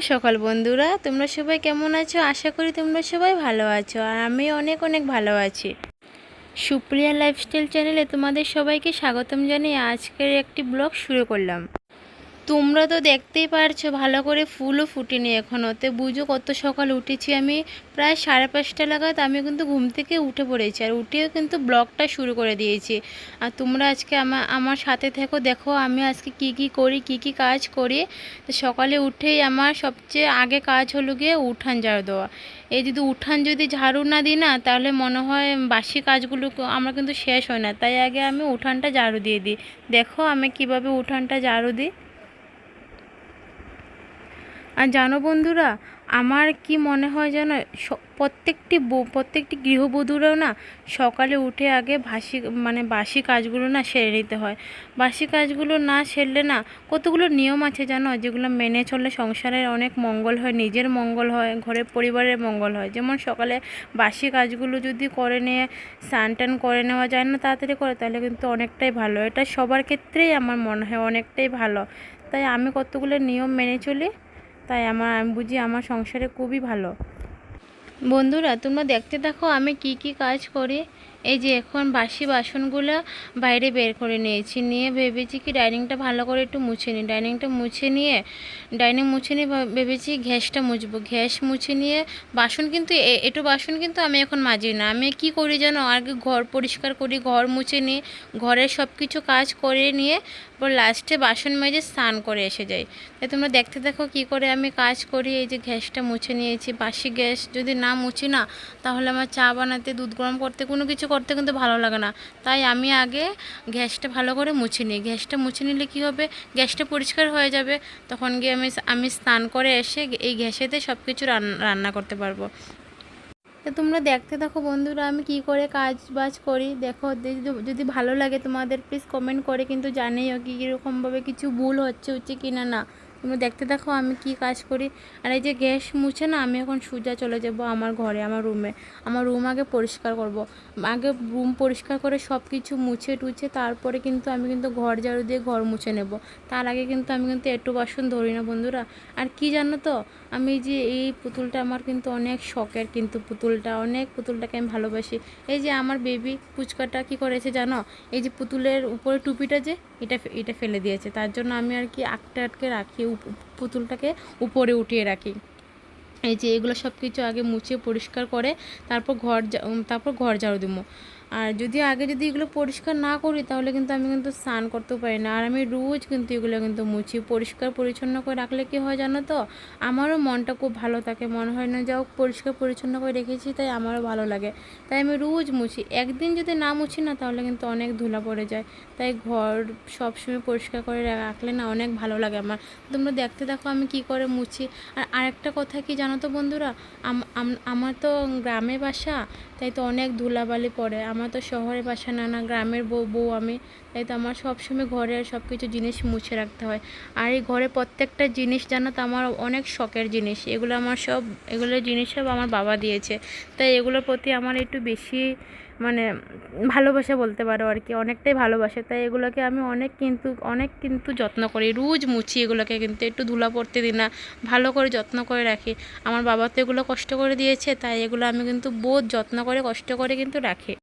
সকাল বন্ধুরা, তোমরা সবাই কেমন আছো? আশা করি তোমরা সবাই ভালো আছো, আর আমি অনেক অনেক ভালো আছি। সুপ্রিয়া লাইফস্টাইল চ্যানেলে তোমাদের সবাইকে স্বাগতম জানিয়ে আজকের একটি ব্লগ শুরু করলাম। তোমরা তো দেখতেই পারছো ভালো করে ফুলও ফুটেনি এখনও, তো বুঝো কত সকাল উঠেছি আমি। প্রায় 5:30 নাগাদ আমি কিন্তু ঘুম থেকে উঠে পড়েছি, আর উঠেও কিন্তু ব্লগটা শুরু করে দিয়েছি। আর তোমরা আজকে আমার সাথে থেকো, দেখো আমি আজকে কি কি করি, কি কি কাজ করি। তো সকালে উঠেই আমার সবচেয়ে আগে কাজ হলো গিয়ে উঠান ঝাড়ু দেওয়া। এই যদি উঠান যদি ঝাড়ু না দিই না, তাহলে মনে হয় বাসি কাজগুলো আমার কিন্তু শেষ হয় না। তাই আগে আমি উঠানটা ঝাড়ু দিয়ে দিই। দেখো আমি কিভাবে উঠানটা ঝাড়ু দিই। আর জানো বন্ধুরা, আমার কি মনে হয় যেন প্রত্যেকটি গৃহবধূরাও না সকালে উঠে আগে বাসি কাজগুলো না সেরে নিতে হয়। বাসি কাজগুলো না সেরলে না কতগুলো নিয়ম আছে জানো, যেগুলো মেনে চললে সংসারের অনেক মঙ্গল হয়, নিজের মঙ্গল হয়, ঘরের পরিবারের মঙ্গল হয়। যেমন সকালে বাসি কাজগুলো যদি করে নিয়ে স্নান টান করে নেওয়া যায় না তাড়াতাড়ি করে, তাহলে কিন্তু অনেকটাই ভালো। এটা সবার ক্ষেত্রেই আমার মনে হয় অনেকটাই ভালো। তাই আমি কতগুলো নিয়ম মেনে চলি, তাই আমি বুঝি আমার সংসারে খুবই ভালো। বন্ধুরা তোমরা দেখতে থাকো আমি কি কি কাজ করি। এই যে এখন বাসি বাসনগুলো বাইরে বের করে নিয়েছি, নিয়ে ভেবেছি কি ডাইনিংটা ভালো করে একটু মুছে নিই। ডাইনিং মুছে নিয়ে ভেবেছি গ্যাসটা মুছবো। গ্যাস মুছে নিয়ে বাসন কিন্তু বাসন কিন্তু আমি এখন মাজি না। আমি কি করি জানো, আগে ঘর পরিষ্কার করি, ঘর মুছে নিই, ঘরের সব কিছু কাজ করে নিয়ে পর লাস্টে বাসন মেজে স্নান করে এসে যাই। তাই তোমরা দেখতে দেখো কি করে আমি কাজ করি। এই যে গ্যাসটা মুছে নিয়েছি। বাসি গ্যাস যদি না মুছি না, তাহলে আমার চা বানাতে, দুধ গরম করতে, কোনো কিছু করতে কিন্তু ভালো লাগে না। তাই আমি আগে গ্যাসটা ভালো করে মুছে নিই। গ্যাসটা মুছে নিলে কী হবে, গ্যাসটা পরিষ্কার হয়ে যাবে। তখন গিয়ে আমি স্নান করে এসে এই গ্যাসেতে সব কিছু রান্না করতে পারবো। তো তোমরা দেখতে থাকো বন্ধুরা আমি কি করে কাজ বাজ করি। দেখো যদি ভালো লাগে তোমাদের প্লিজ কমেন্ট করে কিন্তু জানিও কি কীরকমভাবে কিছু ভুল হচ্ছে কি না না। তোমরা দেখতে থাকো আমি কি কাজ করি। আর এই যে গ্যাস মুছে না, আমি এখন সোজা চলে যাব আমার ঘরে, আমার রুমে। আমার রুম আগে পরিষ্কার করব। আগে রুম পরিষ্কার করে সব কিছু মুছে টুছে তারপরে কিন্তু আমি কিন্তু ঘর ঝাড়ু দিয়ে ঘর মুছে নেব। তার আগে কিন্তু আমি কিন্তু একটু বাসন ধরি না বন্ধুরা। আর কি জানো তো, আমি যে এই পুতুলটা আমার কিন্তু অনেক শখের, কিন্তু পুতুলটাকে আমি ভালোবাসি। এই যে আমার বেবি পুচকাটা কি করেছে জানো, এই যে পুতুলের উপরে টুপিটা যে এটা ফেলে দিয়েছে। তার জন্য আমি আর কি আটকে রাখি, পুতুলটাকে উপরে উঠিয়ে রাখি। এই যে এগুলো সব কিছু আগে মুছে পরিষ্কার করে তারপর ঘর ঝাড়ু দেবো। আর যদি এগুলো পরিষ্কার না করি, তাহলে কিন্তু আমি কিন্তু স্নান করতেও পারি না। আর আমি রোজ কিন্তু এগুলো কিন্তু মুছি। পরিষ্কার পরিচ্ছন্ন করে রাখলে কি হয় জানো তো, আমারও মনটা খুব ভালো থাকে। মনে হয় না যাও পরিষ্কার পরিচ্ছন্ন করে রেখেছি, তাই আমারও ভালো লাগে। তাই আমি রোজ মুছি। একদিন যদি না মুছি না, তাহলে কিন্তু অনেক ধুলা পড়ে যায়। তাই ঘর সবসময় পরিষ্কার করে রাখলে না অনেক ভালো লাগে আমার। তোমরা দেখতে দেখো আমি কি করে মুছি। আর আরেকটা কথা কি জানো তো বন্ধুরা, আমার তো গ্রামে বাসা, তাই তো অনেক ধুলাবালি পড়ে। আমার তো শহরে বাসা না, গ্রামের বউ আমি। তাই তো আমার সবসময় ঘরের সব কিছু জিনিস মুছে রাখতে হয়। আর এই ঘরে প্রত্যেকটা জিনিস জানো তো আমার অনেক শখের জিনিস। এগুলো জিনিস সব আমার বাবা দিয়েছে। তাই এগুলোর প্রতি আমার একটু বেশি মানে ভালোবাসা বলতে পারো আর কি, অনেকটাই ভালোবাসে। তাই এগুলোকে আমি অনেক কিন্তু যত্ন করি, রোজ মুছি এগুলোকে, কিন্তু একটু ধুলা পড়তে দিই না, ভালো করে যত্ন করে রাখি। আমার বাবা তো এগুলো কষ্ট করে দিয়েছে, তাই এগুলো আমি কিন্তু বহুত যত্ন করে কষ্ট করে কিন্তু রাখি।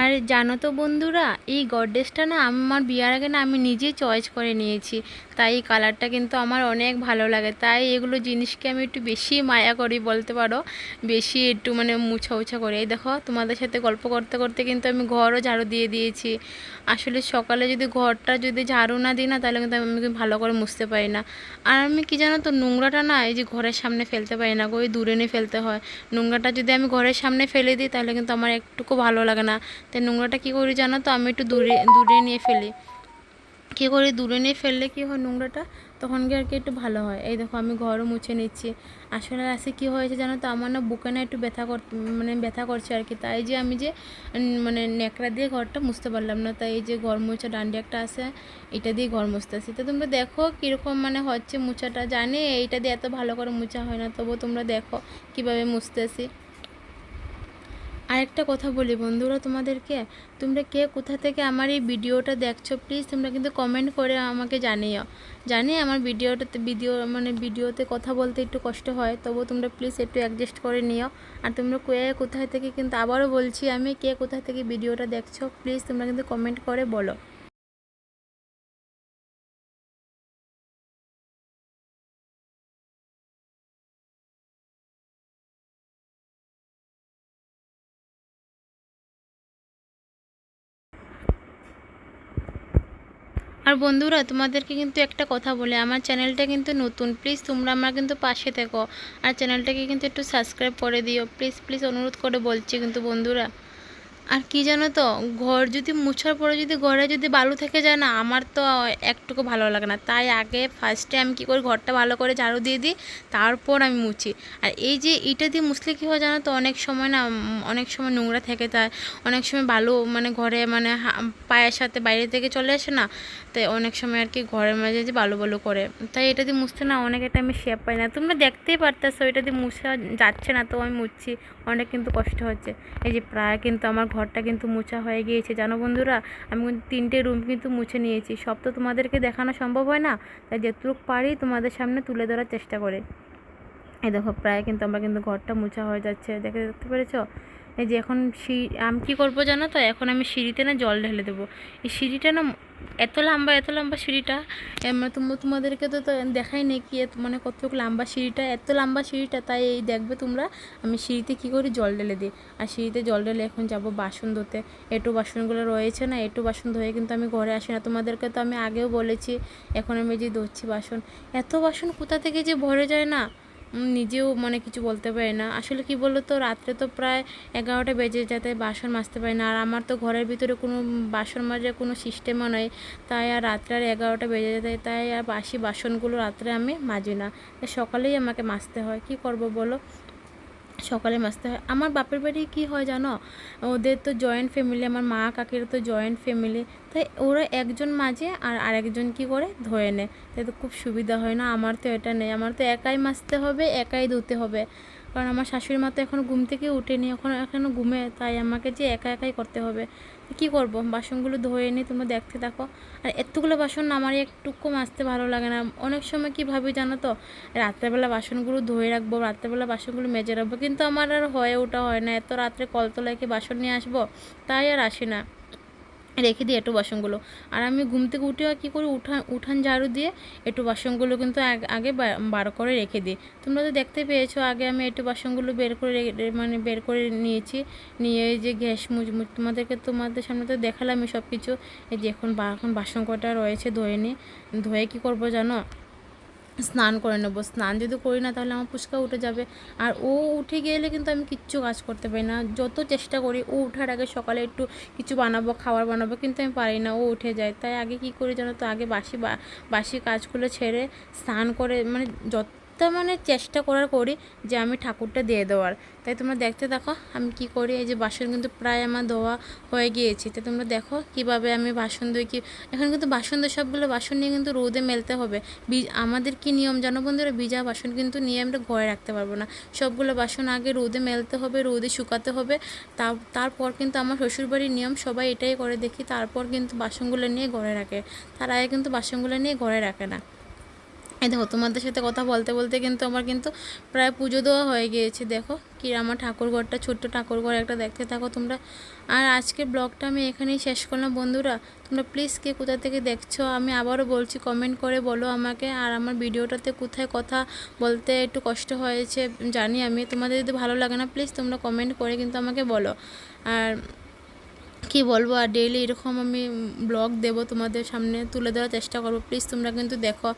আর জানো তো বন্ধুরা, এই গডরেজটা না আমার বিয়ার আগে না আমি নিজেই চয়েস করে নিয়েছি। তাই এই কালারটা কিন্তু আমার অনেক ভালো লাগে। তাই এগুলো জিনিসকে আমি একটু বেশি মায়া করি বলতে পারো, বেশি একটু মুছা করি। এই দেখো তোমাদের সাথে গল্প করতে করতে কিন্তু আমি ঘরও ঝাড়ু দিয়ে দিয়েছি। আসলে সকালে যদি ঘরটা ঝাড়ু না দিই না, তাহলে কিন্তু আমি ভালো করে মুছতে পারি না। আর আমি কি জানো তো, নোংরাটা না এই যে ঘরের সামনে ফেলতে পারি না, ওই দূরে নিয়ে ফেলতে হয়। নোংরাটা যদি আমি ঘরের সামনে ফেলে দিই, তাহলে কিন্তু আমার একটুকু ভালো লাগে না। তাই নোংরাটা কী করি জানো তো, আমি একটু দূরে নিয়ে ফেলি। কী করে দূরে নিয়ে ফেললে কী হয় নোংরাটা, তখন গিয়ে আর কি একটু ভালো হয়। এই দেখো আমি ঘরও মুছে নিচ্ছি। আসলে কী হয়েছে জানো তো, আমার না বুকে না একটু ব্যথা করছে আর কি। তাই যে আমি ন্যাকড়া দিয়ে ঘরটা মুছতে পারলাম না। তাই এই যে ঘর মোছা ডান্ডি একটা আছে, এটা দিয়ে ঘর মুছতেছি। তো তোমরা দেখো কীরকম হচ্ছে মুছাটা। জানি এইটা দিয়ে এত ভালো করে মুছা হয় না, তবুও তোমরা দেখো কীভাবে মুছতেছি। আরেকটা কথা বলি বন্ধুরা তোমাদেরকে, তোমরা কে কোথা থেকে আমার এই ভিডিওটা দেখছো প্লিজ তোমরা কিন্তু কমেন্ট করে আমাকে জানিও। জানি আমার ভিডিওতে কথা বলতে একটু কষ্ট হয়, তবুও তোমরা প্লিজ একটু অ্যাডজাস্ট করে নিও। আর তোমরা কে কোথায় থেকে, কিন্তু আবারও বলছি আমি, কে কোথা থেকে ভিডিওটা দেখছো প্লিজ তোমরা কিন্তু কমেন্ট করে বলো। আর বন্ধুরা তোমাদেরকে কিন্তু একটা কথা বলে, আমার চ্যানেলটা কিন্তু নতুন, প্লিজ তোমরা আমার কিন্তু পাশে থেকো আর চ্যানেলটাকে কিন্তু একটু সাবস্ক্রাইব করে দিও প্লিজ প্লিজ, অনুরোধ করে বলছি কিন্তু বন্ধুরা। আর কি জানো তো, ঘর যদি মুছার পরে যদি ঘরে যদি বালু থেকে যায় না, আমার তো একটুকু ভালো লাগে না। তাই আগে ফার্স্টে আমি কী করি, ঘরটা ভালো করে ঝাড়ু দিয়ে দিই, তারপর আমি মুছি। আর এই যে ইটা দিয়ে মুছলে কী হয় জানো তো, অনেক সময় না অনেক সময় নোংরা থেকে যায়, অনেক সময় বালু ঘরে পায়ের সাথে বাইরে থেকে চলে আসে না, তাই অনেক সময় আর কি ঘরের মাঝে যে বালু বালু করে, তাই এটা দিয়ে মুছতে না অনেক এটা আমি শেপ পাই না। তোমরা দেখতেই পারতেছো এটা দিয়ে মুছা যাচ্ছে না, তো আমি মুছছি, অনেক কিন্তু কষ্ট হচ্ছে। এই যে প্রায় কিন্তু আমার ঘরটা কিন্তু মোছা হয়ে গিয়েছে জানো বন্ধুরা। আমি কিন্তু 3টে রুম কিন্তু মুছে নিয়েছি, সব তো তোমাদেরকে দেখানো সম্ভব হয় না, তাই যেটুকু পারি তোমাদের সামনে তুলে ধরার চেষ্টা করে। এই দেখো প্রায় কিন্তু আমার কিন্তু ঘরটা মোছা হয়ে যাচ্ছে, দেখতে পেরেছো। এই যে এখন আমি কী করবো জানো তো, এখন আমি সিঁড়িতে না জল ঢেলে দেবো। এই সিঁড়িটা না এত লম্বা সিঁড়িটা, তোমাদেরকে তো দেখাই নেই কি কতটুকু লম্বা সিঁড়িটা, এত লম্বা সিঁড়িটা। তাই এই দেখবে তোমরা, আমি সিঁড়িতে কী করি, জল ঢেলে দিই। আর সিঁড়িতে জল ঢেলে এখন যাব বাসন ধুতে। এঁটো বাসনগুলো রয়েছে না, এঁটো বাসন ধুয়ে কিন্তু আমি ঘরে আসি না, তোমাদেরকে তো আমি আগেও বলেছি। এখন আমি যে ধুচ্ছি বাসন, এত বাসন কোথা থেকে যে ভরে যায় না, নিজেও কিছু বলতে পারি না। আসলে কি বলো তো, রাত্রে তো প্রায় 11টা বেজে যাতে বাসন মাজতে পারি না। আর আমার তো ঘরের ভিতরে কোনো বাসন মাজার কোনো সিস্টেমও নয়, তাই আর রাত্রে আর 11টা বেজে যায়, তাই আর বাসি বাসনগুলো রাত্রে আমি মাজি না, সকালেই আমাকে মাজতে হয়। কি করব বলো, সকালে মাজতে হয়। আমার বাপের বাড়ি কি হয় জানো, ওদের তো জয়েন্ট ফ্যামিলি, আমার মা কাকির তো জয়েন্ট ফ্যামিলি, তাই ওরা একজন মাজে আর আরেকজন কি করে ধুয়ে নেয়, তাই তো খুব সুবিধা হয় না। আমার তো এটা নেই, আমার তো একাই মাজতে হবে, একাই ধুতে হবে, কারণ আমার শাশুড়ি মা তো এখন ঘুম থেকে উঠেনি, এখনও ঘুমে, তাই আমাকে যে একাই করতে হবে। কি করব, বাসনগুলো ধুয়ে নিই, তোমরা দেখতে থাকো। আর এতগুলো বাসন আমার একটুকু মাজতে ভালো লাগে না। অনেক সময় কি ভাবি জানো তো, রাত্রেবেলা বাসনগুলো ধুয়ে রাখবো, রাত্রেবেলা বাসনগুলো মেজে রাখবো, কিন্তু আমার আর ওটা হয় না। এত রাত্রে কলতলায় কি বাসন নিয়ে আসবো, তাই আর আসি না, রেখে দিই একটু বাসনগুলো। আর আমি ঘুম থেকে উঠে কী করি, উঠান ঝাড়ু দিয়ে একটু বাসনগুলো কিন্তু আগে বার করে রেখে দিই। তোমরা তো দেখতে পেয়েছো, আগে আমি একটু বাসনগুলো বের করে নিয়েছি, নিয়ে এই যে গ্যাস তোমাদের সামনে তো দেখালামই সব কিছু। এই যে এখন বাসন কটা রয়েছে ধুয়ে নিই, ধুয়ে কী করবো জানো, স্নান করে নেবো। স্নান যদি করি না তাহলে আমার ফুসকা উঠে যাবে, আর ও উঠে গেলে কিন্তু আমি কিচ্ছু কাজ করতে পারি না। যত চেষ্টা করি, ও উঠার আগে সকালে একটু কিছু খাবার বানাবো, কিন্তু আমি পারি না, ও উঠে যায়। তাই আগে কি করি জানো তো, আগে বাসি কাজগুলো ছেড়ে স্নান করে যত চেষ্টা করি যে আমি ঠাকুরটা দিয়ে দেওয়ার। তাই তোমরা দেখতে দেখো আমি কি করি। এই যে বাসন কিন্তু প্রায় আমার ধোয়া হয়ে গিয়েছে, তো তোমরা দেখো কিভাবে আমি বাসন ধুই। এখন কিন্তু সবগুলো বাসন নিয়ে কিন্তু রোদে মেলতে হবে। আমাদের কি নিয়ম জানো বন্ধুরা, ভিজা বাসন কিন্তু নিয়ে আমরা ঘরে রাখতে পারবো না, সবগুলো বাসন আগে রোদে মেলতে হবে, রোদে শুকাতে হবে। তারপর কিন্তু আমার শ্বশুরবাড়ির নিয়ম, সবাই এটাই করে দেখি, তারপর কিন্তু বাসনগুলো নিয়ে ঘরে রাখে, তার আগে কিন্তু বাসনগুলো নিয়ে ঘরে রাখে না। এই দেখো তোমাদের সাথে কথা বলতে বলতে কিন্তু আমার কিন্তু প্রায় পুজো দেওয়া হয়ে গিয়েছে। দেখো কি আমার ঠাকুরঘরটা, ছোট্ট ঠাকুরঘর একটা, দেখতে থাকো তোমরা। আর আজকের ব্লগটা আমি এখানেই শেষ করলাম বন্ধুরা। তোমরা প্লিজ কে কোথা থেকে দেখছো, আমি আবারও বলছি, কমেন্ট করে বলো আমাকে। আর আমার ভিডিওটাতে কোথায় কথা বলতে একটু কষ্ট হয়েছে জানি আমি, তোমাদের যদি ভালো লাগে না প্লিজ তোমরা কমেন্ট করে কিন্তু আমাকে বলো। আর কি বলবো, আর ডেইলি এরকম আমি ব্লগ দেব, তোমাদের সামনে তুলে ধরার চেষ্টা করবো, প্লিজ তোমরা কিন্তু দেখো।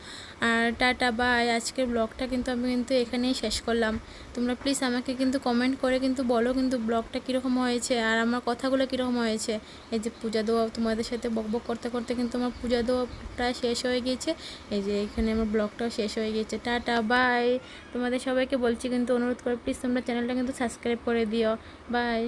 আর টাটা বাই, আজকের ব্লগটা কিন্তু আমি কিন্তু এখানেই শেষ করলাম। তোমরা প্লিজ আমাকে কিন্তু কমেন্ট করে কিন্তু বলো কিন্তু ব্লগটা কীরকম হয়েছে আর আমার কথাগুলো কীরকম হয়েছে। এই যে পূজা দেওয়া, তোমাদের সাথে বকবক করতে করতে কিন্তু আমার পূজা দেওয়া প্রায় শেষ হয়ে গিয়েছে। এই যে এখানে আমার ব্লগটাও শেষ হয়ে গিয়েছে। টাটা বাই, তোমাদের সবাইকে বলছি কিন্তু অনুরোধ করে প্লিজ তোমরা চ্যানেলটা কিন্তু সাবস্ক্রাইব করে দিও। বাই।